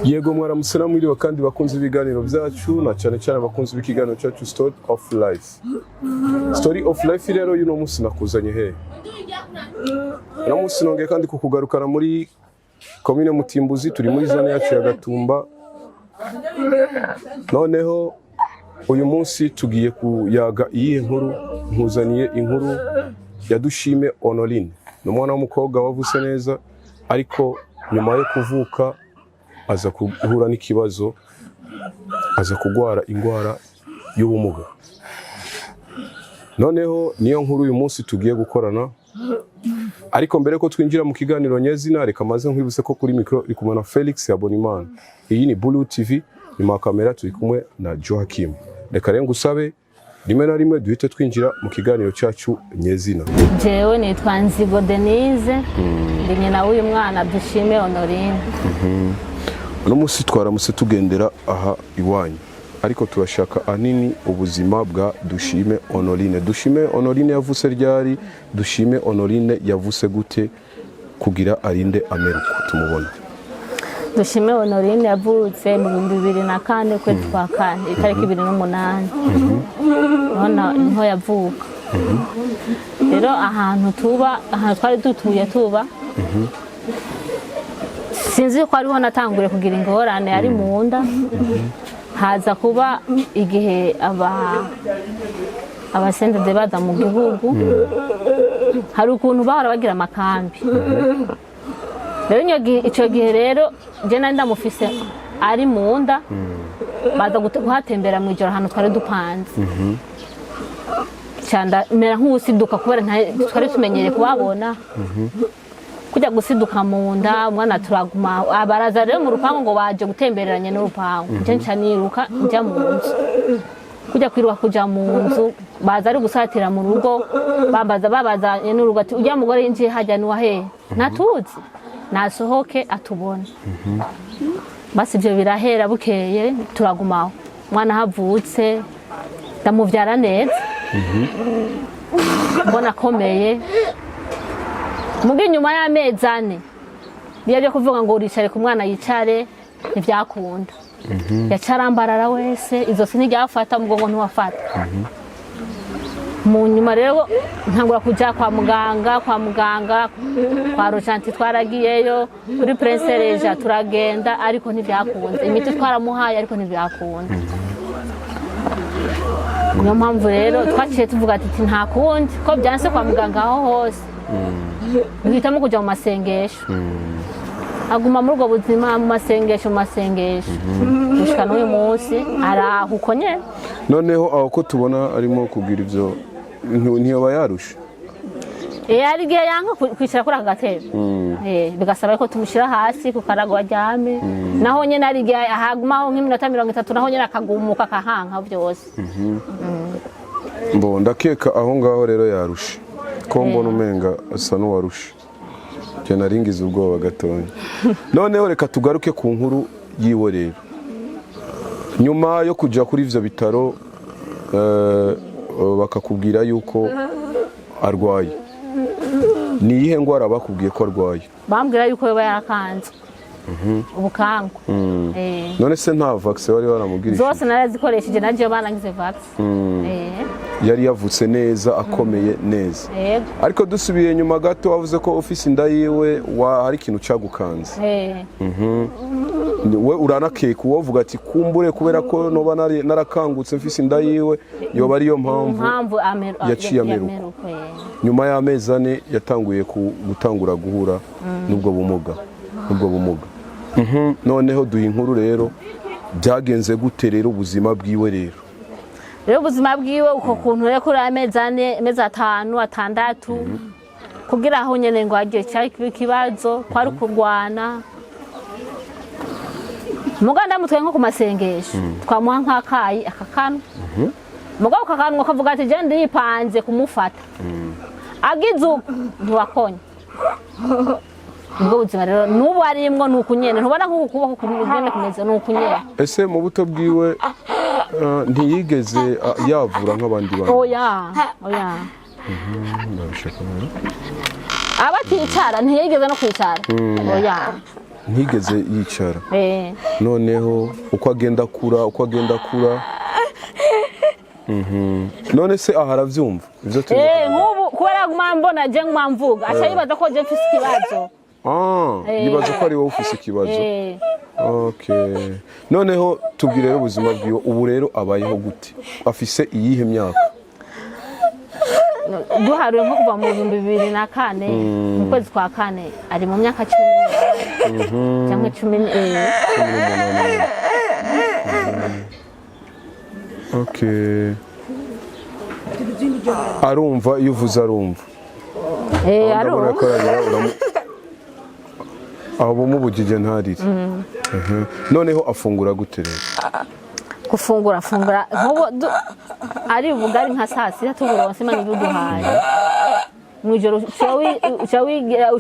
Yego mwaramutse namwiriwe kandi bakunze ibiganiro byacu na cyane cyane bakunze ikiganiro cyacu Story of Life. Story of Life rero yuno munsi nakuzanye he. Na munsi nongeye kandi kukugarukana muri commune Mutimbuzi, turi muri zone yacu ya Gatumba. Noneho uyu munsi tugiye kuyaga iyi nkuru, nkuzaniye inkuru ya Dushime Honoline. N'umwana w'umukobwa wavuse neza ariko nyuma yo kuvuka aza guhura n'ikibazo, aza kugwara ingwara y'ubumuga. Noneho niyo nkuru uyu munsi tugiye gukorana, ariko mbere ko twinjira mu kiganiro nyezina reka maze nkwibutse ko kuri micro iri kumwe na Felix Yabonimana. Iyi ni Blue TV, nyuma kamera turi kumwe na Joachim. Reka rero ngusabe rimwe na rimwe duhite twinjira mu kiganiro cyacu nyezina. Jewe nitwa Nzigo Denise, ndi nyina w'uyu mwana Dushime Honoline. Uno munsi twaramutse tugendera aha iwanyu, ariko turashaka anini ubuzima bwa Dushime Honoline. Dushime Honoline yavuse ryari? Dushime Honoline yavuse gute kugira arinde ameruko tumubona? Dushime Honoline yavutse mu 2004 kwezi kwa kane itariki 2008. Niho yavuka. Rero ahantu twari dutuye tuba, sinzi ko ariho natangure kugira ingorane ari mu nda. Haza kuba igihe abasendede baza mu gihugu, hari ukuntu bahora bagira amakambi. Rero icyo gihe rero je nari ndamufise ari mu nda, baza guhatembera mu ijoro ahantu twari dupanze. Cyanda mera nk'usiduka kubera twari tumenyereye kubabona. Kujya gusiduka mu nda umwana turaguma, abaraza rero mu rupango ngo baje gutembereranye n'urupango. Nje nca niruka njya mu nzu. Kujya kwiruka kuja mu nzu, baza ari gusatira mu rugo, babazanye n'urugo ati ujya mugore yinjiye hajya ni wahe? Natuzi. Nasohoke atubona. Basi ibyo birahera bukeye turagumaho. Umwana havutse ndamuvyara neza. Mbona akomeye. Mugi nyuma y'amezi 4 byo kuvuga ngo uricare ku mwana yicare ntivyakunda. Yacarambarara wese, izo sinijyafata mugongo ntiwafata. Mu nyuma rero ntangura kuja kwa muganga kwa Rojanti twaragiyeyo, kuri Prince Reja turagenda ariko ntivyakunze. Imiti twaramuhaye ariko ntivyakunda. Niyo mpamvu rero twaciye tuvuga ati nta kundi ko byanse kwa muganga aho hose. Duhitamo kuja mu masengesho. Aguma muri ubwo buzima mu masengesho gushika n'uyu munsi araho uko nyene. Noneho aho ko tubona arimo kugira ivyo ntiyoba yarusha. Ari gihe yanka kwicara kuri agatebe. Bigasaba ko tumushira hasi ku karago ajyame. Naho nyene ari gihe ahagumaho nk'iminota 30 naho nyene akagumuka kahanka byose. Mbo ndakeka aho ngaho rero yarusha. Ko mbona umenga asa n'uwarusha. Je naringize ubwoba gatonya. Noneho reka tugaruke ku nkuru yiwe rero. Nyuma yo kuja kuri ivyo bitaro bakakubwira yuko arwaye. Ni ihe ngwara bakubwiye ko arwaye? Bambwira yuko yoba yarakanze. Ubukango. None se nta vaccine wari waramubwirije? Zose narazikoresheje naje banangize vaccine. Yari yavutse neza akomeye neza. Ariko dusubiye nyuma gato wavuze ko office inda yiwe hari ikintu cyagukanze. We uranakeka uvuga ati kumbure kubera ko noba narakangutse office inda yiwe yoba ariyo mpamvu yaciye ameruko. Nyuma y'amezi 4 yatanguye gutangura guhura n'ubwo bumuga. Noneho duha inkuru rero byagenze gute rero ubuzima bwiwe rero? Rero ubuzima bwiwe uko kuntu rero kuri amezi 4 amezi 5 6 kugira aho nyene ngo agiye cyari kibazo kwari kurwana. Muganda mutwe nko ku masengesho twamuha nk'akayi akakano. Mugabo kakano kavuga ati je ndipanze kumufata. Agize ntiwakonye. Ubwo buzima rero nubu arimwo nukunyene ntubona ko kuboko kumugende kumeze nukunyene. Ese mu buto bwiwe ntiyigeze yavura nk'abandi bantu? Oya. Abaticara ntiyigeze no kwicara. Oya. ntigeze yicara noneho uko agenda akura none se aha aravyumva ivyo nk'ubu kubera mbona je ngumamvuga acha yibaza ko je mfise ikibazo yibaza ko ari wowe ufise ikibazo okay noneho tubwire rero ubuzima bwiwe ubu rero abayeho gute afise iyihe myaka duharuye nko kuva mu 2004 mu kwezi kwa 4 ari mu myaka 10 cyangwa 10 okay arumva iyo uvuze arumva arumva aho bumubugije ntarire noneho afungura gute rero gufungura nk'ubu ari ubugari nka saa sita tuburonse imana ibuduhaye mwijoro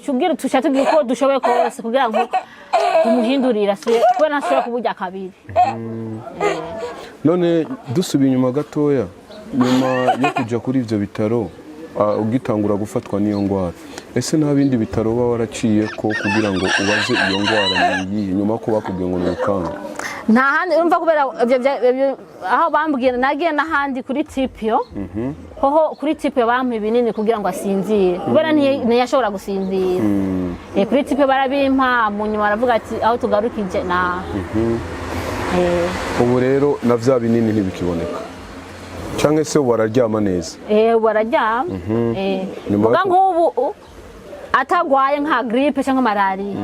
ushobora tugira ko dushoboye kose kugira ngo tumuhindurira kubera ntashobora kuburya kabiri none dusubiye inyuma gatoya nyuma yo kujya kuri ivyo bitaro ugitangura gufatwa n'iyo ngwara ese nta bindi bitaro baba waraciye ko kugira ngo ubaze iyo ngwara niyihe nyuma ko bakubwiye ngo nukanga nta handi urumva kubera aho bambwiye nagiye n'ahandi kuri tipio hoho kuri tipio bampa ibinini kugira ngo asinzire kubera ntiyashobora gusinzira kuri tipio barabimpa mu nyuma baravuga ati aho tugarukije na ubu rero na vya binini ntibikiboneka canke se wararyama neza wararyama muga nk'ubu atagwaye nka grippe cyangwa malaria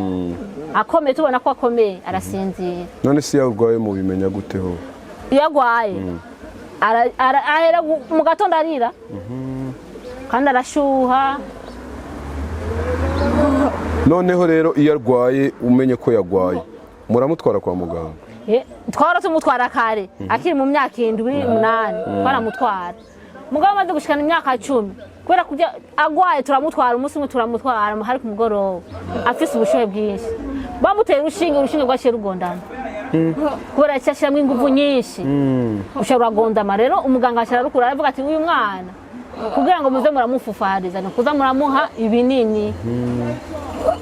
akomeye tubona ko akomeye arasinzira none se yarwaye mu bimenya gute ho iyo agwaye ahera mu gatondo arira kandi arashuha noneho rero iyo arwaye umenye ko yagwaye muramutwara kwa muganga twara tumutwara kare akiri mu myaka 7-8 twaramutwara mugabo amaze gushikana imyaka 10 kubera kujya agwaye turamutwara umunsi umwe turamutwara hari ku mugoroba afise ubushobe bwinshi bamutera urushinge rwashiye rugondana kubera cyashiramo ingufu nyinshi ushobora gondama rero umuganga ashara rukura aravuga ati uyu mwana kugira ngo muze muramufufariza kuza muramuha ibinini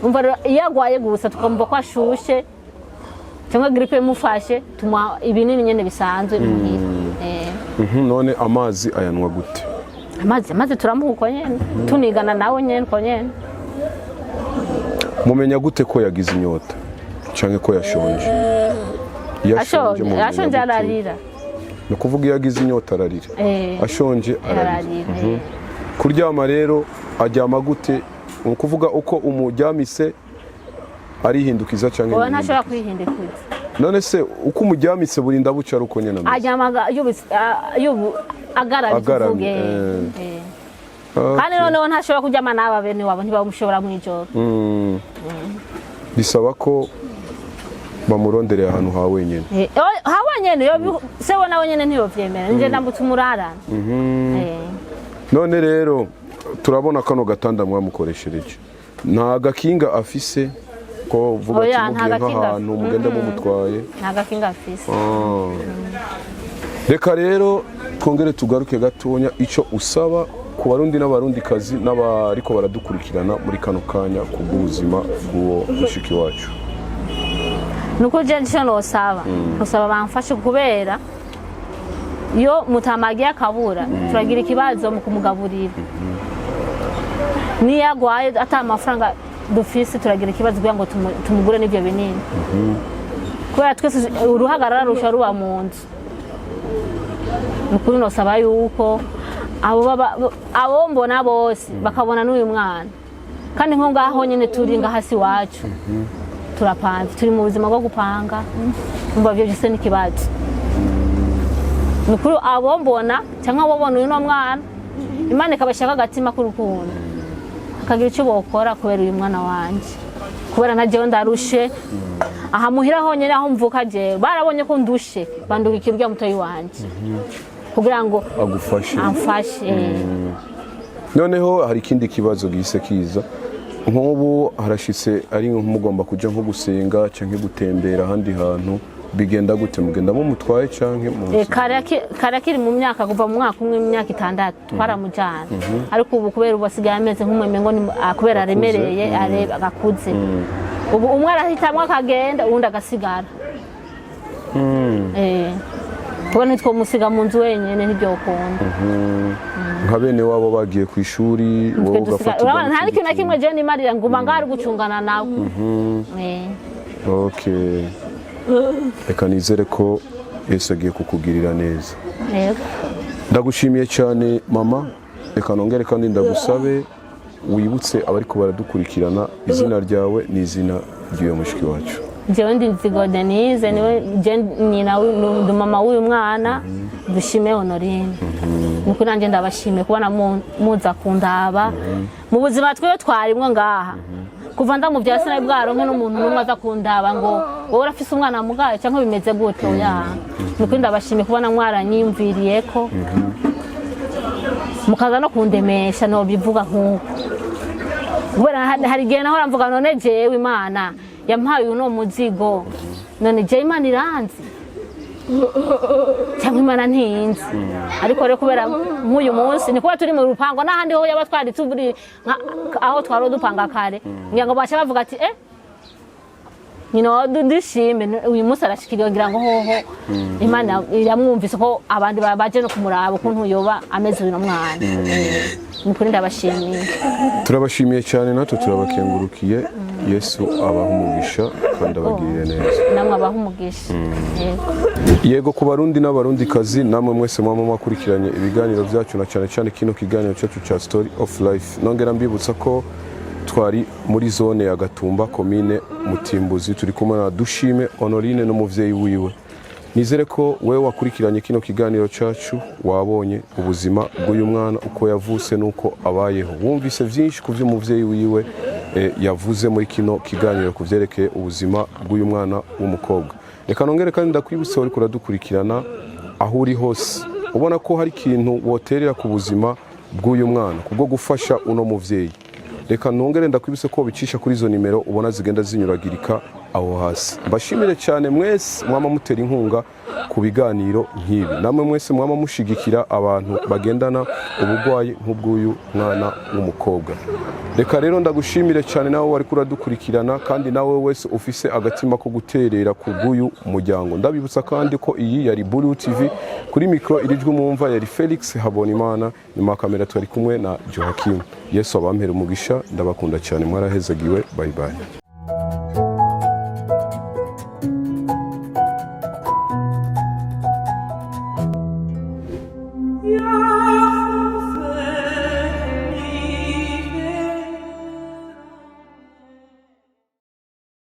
umva rero iyo agwaye gusa tukamva ko ashushe cyangwa grippe mufashe tuma ibinini nyene bisanzwe none amazi ayanwa gute amazi turamuha uko nyene tunigana nawe nyene uko nyene mumenya gute ko yagize inyota canke ko yashonje ashonje ararira no kuvuga iyo yagize inyota ararira ashonje ararira kuryama rero aryama gute ukuvuga uko umujyamise arihindukiza canke oya ntashobora kwihindukiza none se uko umujyamise burinda buca ruko nyene aryamaga yubu agaramye kandi noneho ntashobora kuryama n'aba bene wabo ntibamushobora mwijoro bisaba ko bamurondereye ahantu ha wenyene ha wenyene se bona wenyene ntiyovyemera nje ndambutse umurarana none rero turabona kano gatanda mwamukoreshereje nta gakinga afise ko vuga ati mugiye nk'ahantu mugende mumutwaye nta gakinga afise reka rero twongere tugaruke gatonya ico usaba ku barundi n'abarundi kazi n'abariko baradukurikirana muri kano kanya ku buzima bw'uwo mushiki wacu nuko je nsho nosaba usaba bamfashe kubera iyo mutamagiye akabura turagira ikibazo mu kumugaburira ni yagwaye ata amafaranga dufise turagira ikibazo kugira ngo tumugure n'ibyo binini kubera twese uruhagarara rusha ruba mu nzu nukuri nosaba yuko abo mbona bose bakabona n'uyu mwana kandi nko ngaho nyene turi ngahasi wacu turapanze turi mu buzima bwo gupanga umva byo byose n'ikibazo nukuri abo mbona cyangwa abo bona uyu mwana Imana ikabashaka agatima k'urukundo akagira icyo bokora kubera uyu mwana wanje kubera na jewe ndarushe aha muhira honyene aho mvuka je barabonye ko ndushe bandugikira urya mutoyi wanje kugira ngo amfashe noneho hari ikindi kibazo gise kiza nk'ubu harashitse ari nk'umugomba kuja nko gusenga canke gutembera ahandi hantu bigenda gute mugenda mu mutwaye canke mu karakiri mu myaka kuva mu mwaka umwe mu myaka 6 twaramujana ariko ubu kubera ubasigaye ameze nk'umweme ngo kubera aremereye areba agakuze ubu umwe arahitamwe akagenda uwundi agasigara kubona nitwo musiga mu nzu wenyene ntibyokunda nka bene wabo bagiye ku ishuri wowe ugafata nta n'ikintu na kimwe je nimarira nguma ngari gucungana nawe okay reka nizere ko Yesu agiye kukugirira neza yego ndagushimiye cyane mama reka nongere kandi ndagusabe wibutse abariko baradukurikirana izina ryawe n'izina ry'uyo mushiki wacu jewe ndi Denise niwe nyina mama w'uyu mwana Dushime Honoline nuko nanje ndabashimiye kubona muza kundaba mu buzima twe twarimwe ngaha kuva ndamuvyara sinaye bwaronke n'umuntu numwe aza kundaba ngo wowe urafise umwana mugaye cyangwa bimeze gute oya nuko ndabashimiye kubona mwaranyimviriyeko mukaza no kundemesha no bivuga nkuko kubera hari igihe naho ramvuga none jewe Imana yampaye uno muzigo none je Imana iranzi cyangwa Imana ntinzi ariko rero kubera nk'uyu munsi ni kuba turi mu rupango n'ahandi ho yaba twari tuburi aho twaro dupanga kare ngira bacha bavuga ati Dushime uyu munsi arashikiriye ngira ngo hoho Imana iramwumvise ko abandi baje no kumuraba ukuntu yoba ameze uyu mwana nukuri ndabashimiye turabashimiye cyane natwe turabakengurukiye Yesu abaha umugisha kandi abagirire neza namwe abaha umugisha yego ku barundi n'abarundi kazi namwe mwese mwama makurikiranye ibiganiro byacu na cyane cyane kino kiganiro cyacu cha Story of Life nongera mbibutsa ko twari muri zone ya Gatumba komine Mutimbuzi turi kumwe na Dushime Honoline n'umuvyeyi wiwe nizere ko wewe wakurikiranye kino kiganiro cyacu wabonye ubuzima bw'uyu mwana uko yavuse nuko abayeho wumvise byinshi ku by'umuvyeyi wiwe yavuze muri kino kiganiro kuvyerekeye ubuzima bw'uyu mwana w'umukobwa reka nongere kandi ndakwibutsa uri kuradukurikirana aho uri hose ubona ko hari ikintu woterera ku buzima bw'uyu mwana kubwo gufasha uno muvyeyi reka nongere ndakwibutse ko bicisha kuri izo nimero ubona zigenda zinyuragirika aho hasi mbashimire cyane mwese mwama mutera inkunga ku biganiro nk'ibi namwe mwese mwama mushigikira abantu bagendana ubugwayi nk'ubw'uyu mwana w'umukobwa reka rero ndagushimire cyane nawe wari kuradukurikirana kandi nawe wese ufise agatima ko guterera ku bw'uyu muryango ndabibutsa kandi ko iyi yari Buru TV kuri micro irijwe umumva yari Felix Habonimana nyuma kamera twari kumwe na Joachim Yesu abampera umugisha ndabakunda cyane mwarahezagiwe bye bye